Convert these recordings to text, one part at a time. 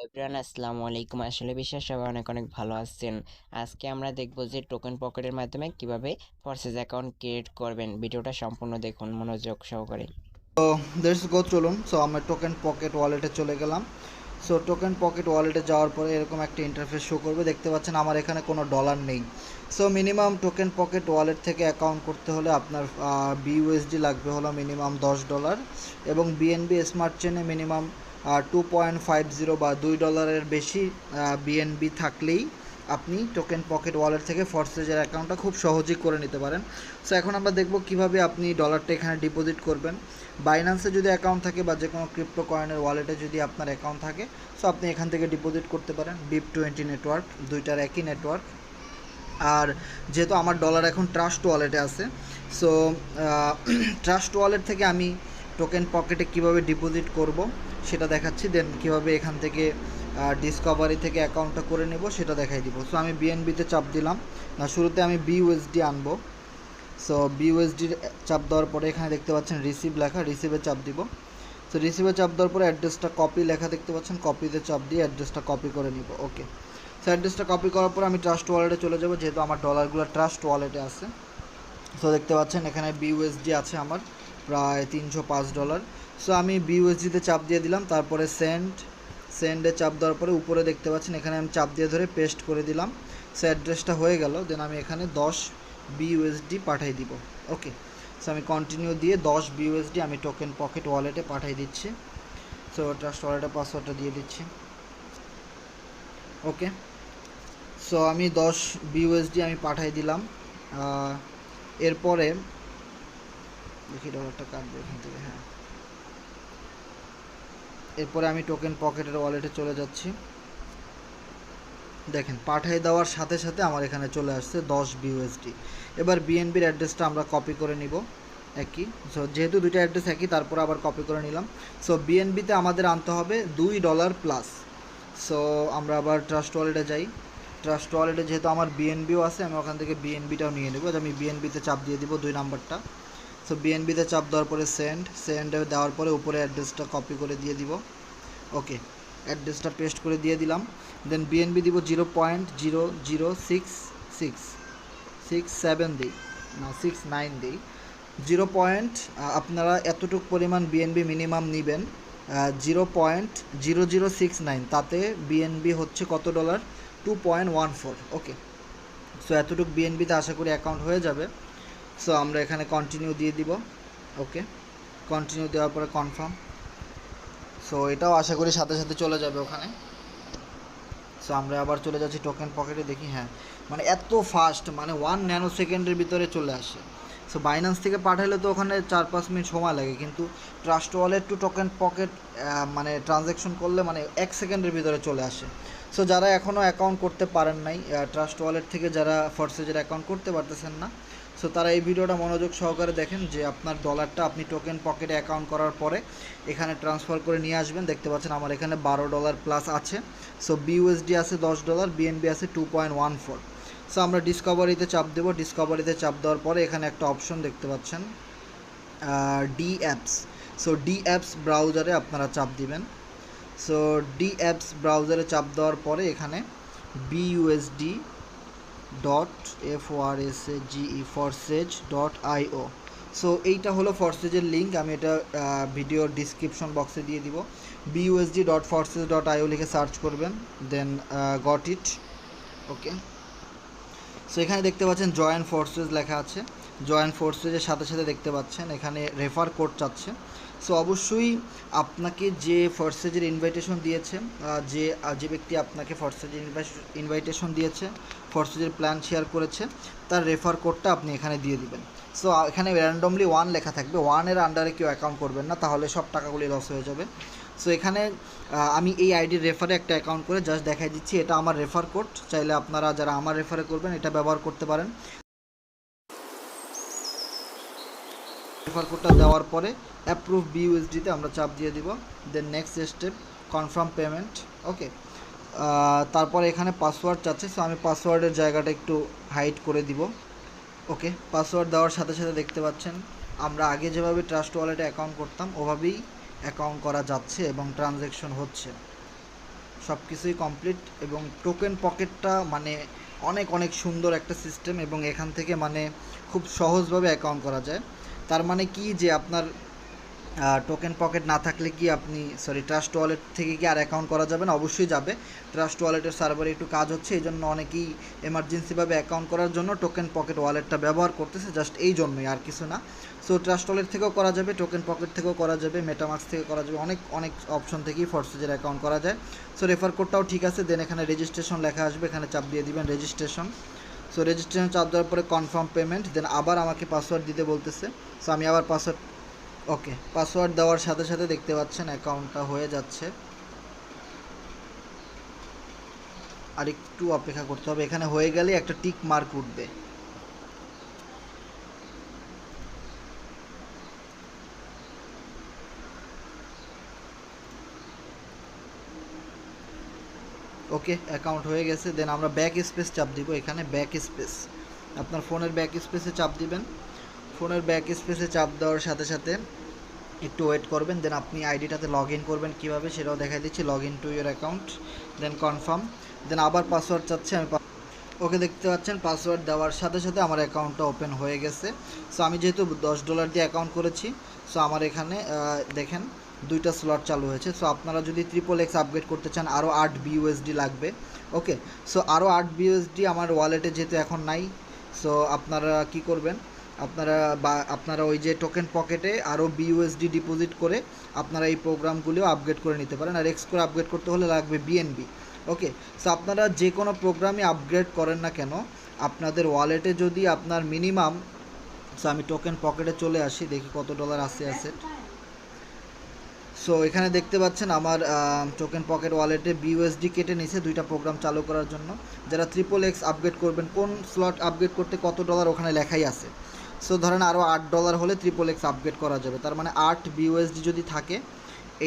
Everyone আসসালামু আলাইকুম। আসলে বিশ্বাস সবাই অনেক অনেক ভালো আছেন। আজকে আমরা দেখব যে টোকেন পকেটের মাধ্যমে কিভাবে ফরসেস অ্যাকাউন্ট ক্রিয়েট করবেন। ভিডিওটা সম্পূর্ণ দেখুন মনোযোগ সহকারে। তো লেটস গো, চলুন। সো আমরা টোকেন পকেট ওয়ালেটে চলে গেলাম। সো টোকেন পকেট ওয়ালেটে যাওয়ার পরে এরকম একটা ইন্টারফেস শো করবে। দেখতে পাচ্ছেন আমার এখানে কোনো ডলার নেই। So minimum token pocket wallet থেকে অ্যাকাউন্ট করতে হলে আপনার বিইউএসডি লাগবে হলো মিনিমাম $10 এবং বিএনবি স্মার্ট চেনে মিনিমাম 2.50 বা $2 বেশি বিএনবি থাকলেই আপনি টোকেন পকেট ওয়ালেট থেকে ফরসেজের অ্যাকাউন্টটা খুব সহজেই করে নিতে পারেন। সো এখন আমরা দেখব কিভাবে আপনি ডলারটা এখানে ডিপোজিট করবেন। বাইন্যান্সে যদি অ্যাকাউন্ট থাকে বা যে কোনো ক্রিপ্টো কয়েনের ওয়ালেটে যদি আপনার অ্যাকাউন্ট থাকে, সো আপনি এখান থেকে ডিপোজিট করতে পারেন। BIP20 নেটওয়ার্ক, দুইটার একই নেটওয়ার্ক। আর যেহেতু আমার ডলার এখন ট্রাস্ট ওয়ালেটে আছে, সো ট্রাস্ট ওয়ালেট থেকে আমি টোকেন পকেটে কিভাবে ডিপোজিট করব সেটা দেখাচ্ছি। দেন কিভাবে এখান থেকে ডিসকভারি থেকে অ্যাকাউন্টটা করে নেব সেটা দেখাই দিব। সো আমি বিএনবিতে চাপ দিলাম না, শুরুতে আমি বিইউএসডি আনবো। সো বিইউএসডির চাপ দেওয়ার পরে এখানে দেখতে পাচ্ছেন রিসিভ লেখা, রিসিভে চাপ দিব। সো রিসিভে চাপ দেওয়ার পরে অ্যাড্রেসটা কপি লেখা দেখতে পাচ্ছেন, কপিতে চাপ দিয়ে অ্যাড্রেসটা কপি করে নিব। ওকে, সো অ্যাড্রেসটা কপি করার পরে আমি ট্রাস্ট ওয়ালেটে চলে যাব, যেহেতু আমার ডলারগুলো ট্রাস্ট ওয়ালেটে আছে। সো দেখতে পাচ্ছেন এখানে বিইউএসডি আছে আমার প্রায় $305। সো আমি বিইউএসডিতে চাপ দিয়ে দিলাম, তারপরে সেন্ডে চাপ দেওয়ার পরে উপরে দেখতে পাচ্ছেন এখানে আমি চাপ দিয়ে ধরে পেস্ট করে দিলাম। সো অ্যাড্রেসটা হয়ে গেল। দেন আমি এখানে 10 বিইউএসডি পাঠিয়ে দিব। ওকে, সো আমি কন্টিনিউ দিয়ে 10 বিইউএসডি আমি টোকেন পকেট ওয়ালেটে পাঠিয়ে দিচ্ছি। সো ট্রাস্ট ওয়ালেটের পাসওয়ার্ডটা দিয়ে দিচ্ছি। ওকে, সো আমি 10 বিইউএসডি আমি পাঠিয়ে দিলাম। এরপরে দেখি ডলারটা কাটবে এখান থেকে। হ্যাঁ, এরপরে আমি টোকেন পকেটের ওয়ালেটে চলে যাচ্ছি। দেখেন পাঠিয়ে দেওয়ার সাথে সাথে আমার এখানে চলে আসছে 10 বিইউএসডি। এবার বিএনবির অ্যাড্রেসটা আমরা কপি করে নিব একই। সো যেহেতু দুইটা অ্যাড্রেস একই, তারপর আবার কপি করে নিলাম। সো বিএনবিতে আমাদের আনতে হবে $2 প্লাস। সো আমরা আবার ট্রাস্ট ওয়ালেটে যাই। ট্রাস্ট ওয়ালেটে যেহেতু আমার বিএনবিও আছে, আমি ওখান থেকে বিএনবিটাও নিয়ে নেব। আমি বিএনবিতে চাপ দিয়ে দিব 2 নাম্বারটা। সো বিএনবিতে চাপ দেওয়ার পরে সেন্ডে দেওয়ার পরে উপরে অ্যাড্রেসটা কপি করে দিয়ে দিব। ওকে, অ্যাড্রেসটা পেস্ট করে দিয়ে দিলাম। দেন বিএনবি দিব 0.00667 দিই, না 69 দিই। 0. আপনারা এতটুকু পরিমাণ বিএনবি মিনিমাম নেবেন, 0.0069, তাতে বিএনবি হচ্ছে কত ডলার? 2.14। ওকে, সো এতটুকু বিএনবিতে আশা করি অ্যাকাউন্ট হয়ে যাবে। সো আমরা এখানে কন্টিনিউ দিয়ে দিব। ওকে, কন্টিনিউ দেওয়ার পরে কনফার্ম। সো এটাও আশা করি সাথে সাথে চলে যাবে ওখানে। সো আমরা আবার চলে যাচ্ছি টোকেন পকেটে, দেখি। হ্যাঁ, মানে এত ফাস্ট, মানে 1 ন্যানো সেকেন্ডের ভিতরে চলে আসে। সো বাইন্যান্স থেকে পাঠালে তো ওখানে 4-5 মিনিট সময় লাগে, কিন্তু Trust Wallet to TokenPocket মানে ট্রানজ্যাকশন করলে মানে 1 সেকেন্ডের ভিতরে চলে আসে। সো যারা এখনও অ্যাকাউন্ট করতে পারেন নাই ট্রাস্ট ওয়ালেট থেকে, যারা ফরসেজের অ্যাকাউন্ট করতে পারতেছেন না, সো তারা এই ভিডিওটা মনোযোগ সহকারে দেখেন, যে আপনার ডলারটা আপনি টোকেন পকেটে অ্যাকাউন্ট করার পরে এখানে ট্রান্সফার করে নিয়ে আসবেন। দেখতে পাচ্ছেন আমার এখানে $12 প্লাস আছে। সো বিইউএসডি আছে $10, বিএনবি আছে 2.14। সো আমরা ডিসকভারিতে চাপ দেবো। ডিসকভারিতে চাপ দেওয়ার পরে এখানে একটা অপশন দেখতে পাচ্ছেন D apps. So D apps ব্রাউজারে আপনারা চাপ দিবেন। সো ডি অ্যাপস ব্রাউজারে চাপ দেওয়ার পরে এখানে বিইউএসডি .forage.io। সো এইটা হলো ফরসেজের লিঙ্ক। আমি এটা ভিডিওর ডিসক্রিপশন বক্সে দিয়ে দিব। BUSD.forces.io লিখে সার্চ করবেন, দেন গট ইট। ওকে, সো এখানে দেখতে পাচ্ছেন জয়েন ফোর্সেস লেখা আছে। জয়েন ফোর্সেসের সাথে সাথে দেখতে পাচ্ছেন এখানে রেফার কোড চাচ্ছে। সো অবশ্যই আপনাকে যে ফরসেজের ইনভাইটেশন দিয়েছে, যে ব্যক্তি আপনাকে ফরসেজের ইনভাইটেশন দিয়েছে, ফরসেজের প্ল্যান শেয়ার করেছে, তার রেফার কোডটা আপনি এখানে দিয়ে দিবেন। সো এখানে র্যান্ডমলি 1 লেখা থাকবে, 1-এর আন্ডারে কেউ অ্যাকাউন্ট করবেন না, তাহলে সব টাকাগুলি লস হয়ে যাবে। সো এখানে আমি এই আইডির রেফারে একটা অ্যাকাউন্ট করে জাস্ট দেখাই দিচ্ছি, এটা আমার রেফার কোড। চাইলে আপনারা যারা আমার রেফারে করবেন এটা ব্যবহার করতে পারেন। রেফার কোডটা দেওয়ার পরে অ্যাপ্রুভ বিইউএসডিতে আমরা চাপ দিয়ে দিব। Then next step confirm payment. Okay, তারপরে এখানে পাসওয়ার্ড চাচ্ছে। সো আমি পাসওয়ার্ডের জায়গাটা একটু হাইড করে দিব। ওকে, পাসওয়ার্ড দেওয়ার সাথে সাথে দেখতে পাচ্ছেন আমরা আগে যেভাবে ট্রাস্ট ওয়ালেটে অ্যাকাউন্ট করতাম ওভাবেই অ্যাকাউন্ট করা যাচ্ছে এবং ট্রানজ্যাকশন হচ্ছে। সব কিছুই কমপ্লিট। এবং টোকেন পকেটটা মানে অনেক অনেক সুন্দর একটা সিস্টেম, এবং এখান থেকে মানে খুব সহজভাবে অ্যাকাউন্ট করা যায়। তার মানে কি যে আপনার টোকেন পকেট না থাকলে কি আপনি ট্রাস্ট ওয়ালেট থেকে কি আর অ্যাকাউন্ট করা যাবে না? অবশ্যই যাবে। ট্রাস্ট ওয়ালেটের সার্ভারে একটু কাজ হচ্ছে, এই জন্য অনেকেই এমার্জেন্সিভাবে অ্যাকাউন্ট করার জন্য টোকেন পকেট ওয়ালেটটা ব্যবহার করতেছে, জাস্ট এই জন্যই, আর কিছু না। সো ট্রাস্ট ওয়ালেট থেকেও করা যাবে, টোকেন পকেট থেকেও করা যাবে, মেটামাস্ক থেকে করা যাবে, অনেক অনেক অপশন থেকেই ফরসেজের অ্যাকাউন্ট করা যায়। সো রেফার কোডটাও ঠিক আছে। দেন এখানে রেজিস্ট্রেশন লেখা আসবে, এখানে চাপ দিয়ে দিবেন রেজিস্ট্রেশন। সো রেজিস্ট্রেশন চাপ দেওয়ার পরে কনফার্ম পেমেন্ট, দেন আবার আমাকে পাসওয়ার্ড দিতে বলতেছে। সো আমি আবার পাসওয়ার্ড, ওকে, পাসওয়ার্ড দেওয়ার সাথে সাথে দেখতে পাচ্ছেন অ্যাকাউন্টটা হয়ে যাচ্ছে। আর একটু অপেক্ষা করতে হবে, এখানে হয়ে গেলে একটা টিক মার্ক উঠবে। ওকে, অ্যাকাউন্ট হয়ে গেছে। দেন আমরা ব্যাক স্পেস চাপ দিব, এখানে ব্যাক স্পেস, আপনার ফোনের ব্যাক স্পেসে চাপ দিবেন। ফোনের ব্যাক স্পেসে চাপ দেওয়ার সাথে সাথে একটু ওয়েট করবেন। দেন আপনি আইডিটাতে লগ ইন করবেন কীভাবে সেটাও দেখাই দিচ্ছি। Log in to your account, then confirm, then আবার পাসওয়ার্ড চাচ্ছে। আমি ওকে, দেখতে পাচ্ছেন পাসওয়ার্ড দেওয়ার সাথে সাথে আমার অ্যাকাউন্টটা ওপেন হয়ে গেছে। সো আমি যেহেতু $10 দিয়ে অ্যাকাউন্ট করেছি, সো আমার এখানে দেখেন 2টা স্লট চালু হয়েছে। সো আপনারা যদি XXX আপগ্রেড করতে চান আরও 8 BUSD লাগবে। ওকে, সো আরও 8 BUSD আমার ওয়ালেটে যেহেতু এখন নাই, সো আপনারা কি করবেন, আপনারা ওই যে টোকেন পকেটে আরও BUSD ডিপোজিট করে আপনারা এই প্রোগ্রামগুলিও আপগ্রেড করে নিতে পারেন। আর এক্স করে আপগ্রেড করতে হলে লাগবে BNB। ওকে, সো আপনারা যে কোনো প্রোগ্রামই আপগ্রেড করেন না কেন, আপনাদের ওয়ালেটে যদি আপনার মিনিমাম, সো আমি টোকেন পকেটে চলে আসি, দেখি কত ডলার আছে অ্যাসেট। সো এখানে দেখতে পাচ্ছেন আমার টোকেন পকেট ওয়ালেটে BUSD কেটে নিছে 2টা প্রোগ্রাম চালু করার জন্য। যারা XXX আপগ্রেড করবেন, কোন স্লট আপগ্রেড করতে কত ডলার ওখানে লেখাই আছে। সো ধরেন আরও $8 হলে XXX আপগ্রেড করা যাবে। তার মানে 8 BUSD যদি থাকে,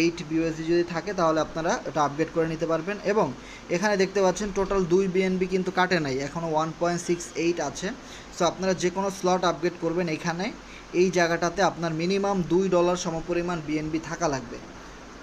8 BUSD যদি থাকে, তাহলে আপনারা এটা আপগ্রেড করে নিতে পারবেন। এবং এখানে দেখতে পাচ্ছেন টোটাল 2 BNB কিন্তু কাটে নাই, এখনও 1.68 আছে। সো আপনারা যে কোনো স্লট আপগ্রেড করবেন, এখানে এই জায়গাটাতে আপনার মিনিমাম $2 সমপরিমাণ BNB থাকা লাগবে।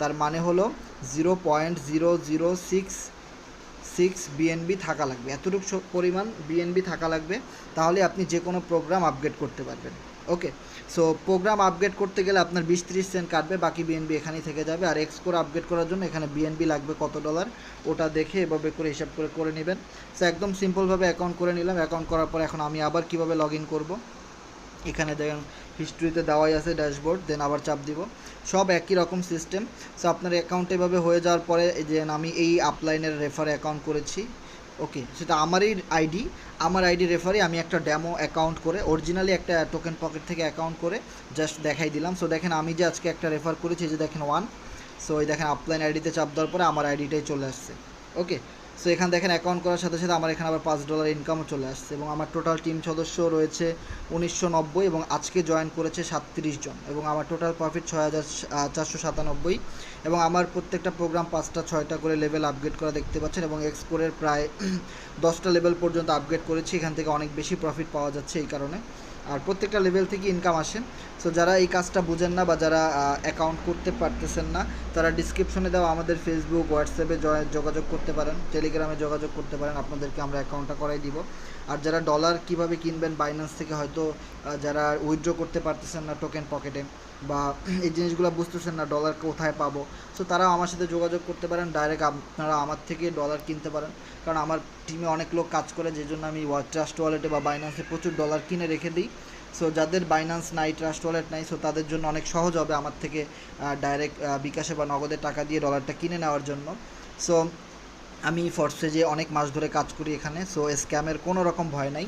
তার মানে হলো 0.0066 BNB থাকা লাগবে, এতটুকু পরিমাণ BNB থাকা লাগবে, তাহলে আপনি যে কোনো প্রোগ্রাম আপগ্রেড করতে পারবেন। ওকে, সো প্রোগ্রাম আপগ্রেড করতে গেলে আপনার 20-30 সেন্ট কাটবে, বাকি BNB এখানেই থেকে যাবে। আর এক্স করে আপগ্রেড করার জন্য এখানে BNB লাগবে কত ডলার, ওটা দেখে এভাবে করে হিসাব করে নেবেন। সো একদম সিম্পলভাবে অ্যাকাউন্ট করে নিলাম। অ্যাকাউন্ট করার পর এখন আমি আবার কীভাবে লগ ইন করবো, এখানে দেখেন হিস্ট্রিতে দেওয়াই আছে ড্যাশবোর্ড, দেন আবার চাপ দিব। সব একই রকম সিস্টেম। সো আপনার অ্যাকাউন্ট এভাবে হয়ে যাওয়ার পরে যে আমি এই আপলাইনের রেফারে অ্যাকাউন্ট করেছি, ওকে, সেটা আমার আইডি রেফারে আমি একটা ডেমো অ্যাকাউন্ট করে অরিজিনালি একটা টোকেন পকেট থেকে অ্যাকাউন্ট করে জাস্ট দেখাই দিলাম। সো দেখেন আমি যে আজকে একটা রেফার করেছি, যে দেখেন 1, সো এই দেখেন আপলাইন আইডিতে চাপ দেওয়ার পরে আমার আইডিটাই চলে আসছে। ওকে, সো এখানে দেখেন অ্যাকাউন্ট করার সাথে সাথে আমার এখানে আবার $5 ইনকামও চলে আসছে। এবং আমার টোটাল টিম সদস্য রয়েছে 1990, এবং আজকে জয়েন করেছে 37 জন, এবং আমার টোটাল প্রফিট 6497। এবং আমার প্রত্যেকটা প্রোগ্রাম 5টা-6টা করে লেভেল আপগ্রেড করা দেখতে পাচ্ছেন, এবং এক্সপোর্টের প্রায় 10টা লেভেল পর্যন্ত আপগ্রেড করেছি। এখান থেকে অনেক বেশি প্রফিট পাওয়া যাচ্ছে এই কারণে, আর প্রত্যেকটা লেভেল থেকে ইনকাম আসে। সো যারা এই কাজটা বুঝেন না বা যারা অ্যাকাউন্ট করতে পারতেছেন না, তারা ডিসক্রিপশনে দেওয়া আমাদের ফেসবুক, হোয়াটসঅ্যাপে যোগাযোগ করতে পারেন, টেলিগ্রামে যোগাযোগ করতে পারেন, আপনাদেরকে আমরা অ্যাকাউন্টটা করাই দিব। আর যারা ডলার কিভাবে কিনবেন বাইন্যান্স থেকে, হয়তো যারা উইথড্র করতে পারতেছেন না টোকেন পকেটে, বা এই জিনিসগুলো বুঝতেছেন না ডলার কোথায় পাবো, সো তারাও আমার সাথে যোগাযোগ করতে পারেন। ডাইরেক্ট আপনারা আমার থেকে ডলার কিনতে পারেন, কারণ আমার টিমে অনেক লোক কাজ করে, যে জন্য আমি ট্রাস্ট ওয়ালেটে বা বাইন্যান্সে প্রচুর ডলার কিনে রেখে দিই। সো যাদের বাইন্যান্স নাই, ট্রাস্ট ওয়ালেট নাই, সো তাদের জন্য অনেক সহজ হবে আমার থেকে ডাইরেক্ট বিকাশে বা নগদে টাকা দিয়ে ডলারটা কিনে নেওয়ার জন্য। সো আমি ফরসেজে অনেক মাস ধরে কাজ করি এখানে, সো স্ক্যামের কোনো রকম ভয় নাই।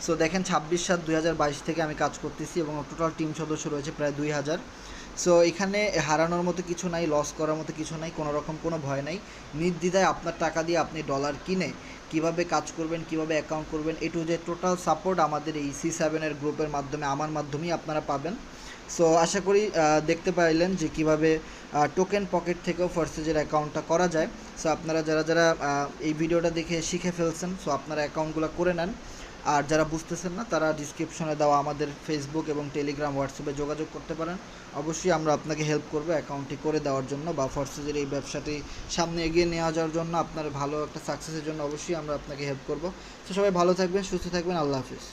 সো দেখেন 26/7/2022 থেকে আমি কাজ করতেছি, এবং টোটাল টিম সদস্য রয়েছে প্রায় 2000। সো এখানে হারানোর মতো কিছু নাই, লস করার মতো কিছু নাই, কোনো রকম কোনো ভয় নাই। নির্দ্বিধায় আপনার টাকা দিয়ে আপনি ডলার কিনে কিভাবে কাজ করবেন, কিভাবে অ্যাকাউন্ট করবেন, এটু যে টোটাল সাপোর্ট আমাদের এই C7-এর গ্রুপের মাধ্যমে, আমার মাধ্যমেই আপনারা পাবেন। সো আশা করি দেখতে পাইলেন যে কিভাবে টোকেন পকেট থেকেও ফরসেজের অ্যাকাউন্টটা করা যায়। সো আপনারা যারা যারা এই ভিডিওটা দেখে শিখে ফেলছেন, সো আপনারা অ্যাকাউন্টগুলো করে নেন। আর যারা বুঝতেছেন না তারা ডিসক্রিপশনে দেওয়া আমাদের ফেসবুক এবং টেলিগ্রাম হোয়াটসঅ্যাপে যোগাযোগ করতে পারেন। অবশ্যই আমরা আপনাকে হেল্প করবো অ্যাকাউন্টটি করে দেওয়ার জন্য বা ফরসেজের এই ব্যবসাটি সামনে এগিয়ে নিয়ে যাওয়ার জন্য, আপনার ভালো একটা সাকসেসের জন্য অবশ্যই আমরা আপনাকে হেল্প করবো। তো সবাই ভালো থাকবেন, সুস্থ থাকবেন, আল্লাহ হাফিজ।